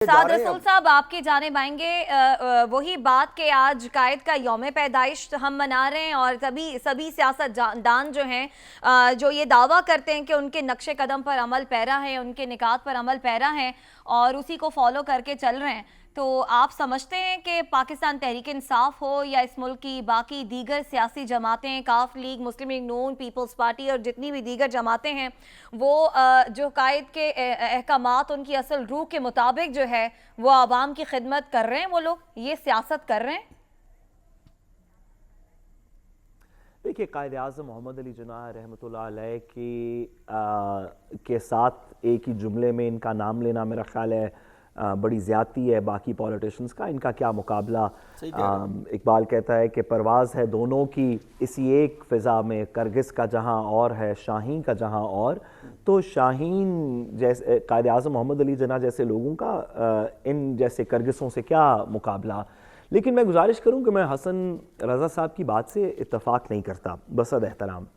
साद रसूल साहब, आपकी जानिब आएंगे। वही बात कि आज कायद का यौम पैदाइश हम मना रहे हैं और सभी सियासतदान जो हैं जो ये दावा करते हैं कि उनके नक्शे कदम पर अमल पैरा है, उनके निकात पर अमल पैरा है और उसी को फॉलो करके चल रहे हैं, तो आप समझते हैं कि पाकिस्तान तहरीक इंसाफ हो या इस मुल्क की बाकी दीगर सियासी जमातें, काफ लीग, मुस्लिम लीग नून, पीपल्स पार्टी और जितनी भी दीगर जमातें हैं, वो जो कायद के अहकामात उनकी असल रूह के मुताबिक जो है वो आवाम की खिदमत कर रहे हैं, वो लोग ये सियासत कर रहे हैं? देखिए, कायद आज़म मोहम्मद अली जिन्नाह रहमतुल्लाह अलैह के साथ एक ही जुमले में इनका नाम लेना मेरा ख्याल है बड़ी ज़्यादती है बाकी पॉलिटिशियंस का। इनका क्या मुकाबला। इकबाल कहता है कि परवाज़ है दोनों की इसी एक फ़िज़ा में, करगिस का जहां और है शाहीन का जहां और। तो शाहीन जैसे कायद आज़म मोहम्मद अली जिन्नाह जैसे लोगों का इन जैसे करगिसों से क्या मुकाबला। लेकिन मैं गुजारिश करूं कि मैं हसन रज़ा साहब की बात से इत्तफ़ाक़ नहीं करता, बसद एहतराम।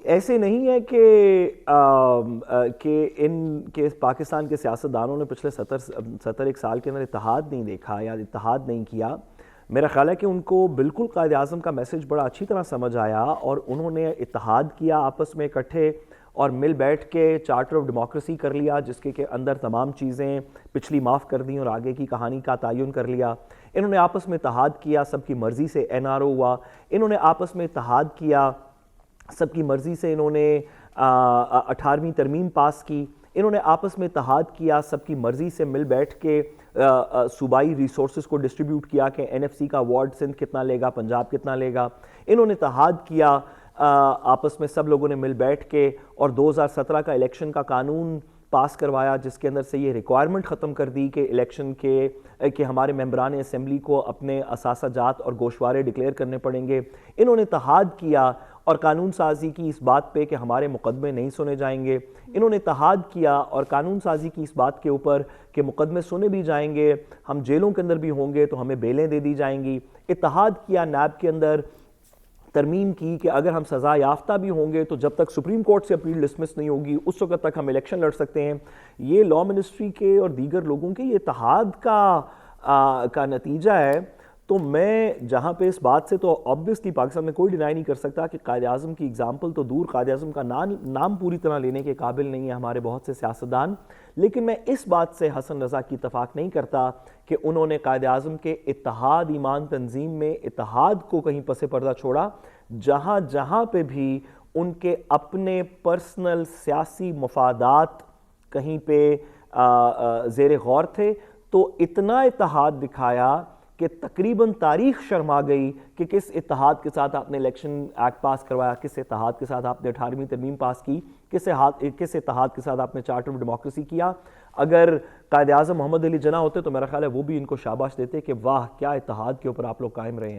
ऐसे नहीं है कि पाकिस्तान के सियासतदानों ने पिछले 71 साल के अंदर इत्तेहाद नहीं देखा या इत्तेहाद नहीं किया। मेरा ख्याल है कि उनको बिल्कुल कायद आज़म का मैसेज बड़ा अच्छी तरह समझ आया और उन्होंने इत्तेहाद किया, आपस में इकट्ठे और मिल बैठ के चार्टर ऑफ डेमोक्रेसी कर लिया, जिसके के अंदर तमाम चीज़ें पिछली माफ़ कर दी और आगे की कहानी का तयन कर लिया। इन्होंने आपस में इत्तेहाद किया, सबकी मर्ज़ी से NRO हुआ। इन्होंने आपस में इत्तेहाद किया, सबकी मर्ज़ी से इन्होंने 18वीं तरमीम पास की। इन्होंने आपस में इत्तेहाद किया, सबकी मर्ज़ी से मिल बैठ के सूबाई रिसोर्सेज को डिस्ट्रीब्यूट किया कि NFC का वार्ड सिंध कितना लेगा, पंजाब कितना लेगा। इन्होंने इत्तेहाद किया आपस में, सब लोगों ने मिल बैठ के और 2017 का इलेक्शन का कानून पास करवाया, जिसके अंदर से ये रिक्वायरमेंट ख़त्म कर दी कि इलेक्शन के हमारे मेंबरान असेंबली को अपने असासा जात और गोशवारे डिक्लेयर करने पड़ेंगे। इन्होंने इत्तेहाद किया और कानून साजी की इस बात पे कि हमारे मुकदमे नहीं सुने जाएंगे। इन्होंने इत्तेहाद किया और कानून साजी की इस बात के ऊपर कि मुकदमे सुने भी जाएंगे, हम जेलों के अंदर भी होंगे तो हमें बेलें दे दी जाएंगी। इत्तेहाद किया नैब के अंदर, तरमीम की कि अगर हम सज़ा याफ्ता भी होंगे तो जब तक सुप्रीम कोर्ट से अपील डिसमिस नहीं होगी उस वक्त तक हम इलेक्शन लड़ सकते हैं। ये लॉ मिनिस्ट्री के और दीगर लोगों के ये इत्तेहाद का नतीजा है। तो मैं जहाँ पे इस बात से तो ऑब्वियसली पाकिस्तान में कोई डिनाई नहीं कर सकता कि कायद आज़म की एग्जाम्पल तो दूर, कायद आज़म का नाम पूरी तरह लेने के काबिल नहीं है हमारे बहुत से सियासतदान। लेकिन मैं इस बात से हसन रज़ा की इत्तफाक नहीं करता कि उन्होंने कायद आज़म के इत्तेहाद ईमान तंजीम में इत्तेहाद को कहीं पसे पर्दा छोड़ा। जहाँ जहाँ पे भी उनके अपने पर्सनल सियासी मफादात कहीं पे ज़ेर गौर थे, तो इतना इत्तेहाद दिखाया कि तकरीबन तारीख शर्मा गई कि किस इत्तेहाद के साथ आपने इलेक्शन एक्ट पास करवाया, किस इत्तेहाद के साथ आपने 18वीं तरमीम पास की, किस इत्तेहाद के साथ आपने चार्टर ऑफ डेमोक्रेसी किया। अगर कायद आज़म मोहम्मद अली जिन्नाह होते तो मेरा ख्याल है वो भी इनको शाबाश देते कि वाह क्या इत्तेहाद के ऊपर आप लोग कायम रहे हैं।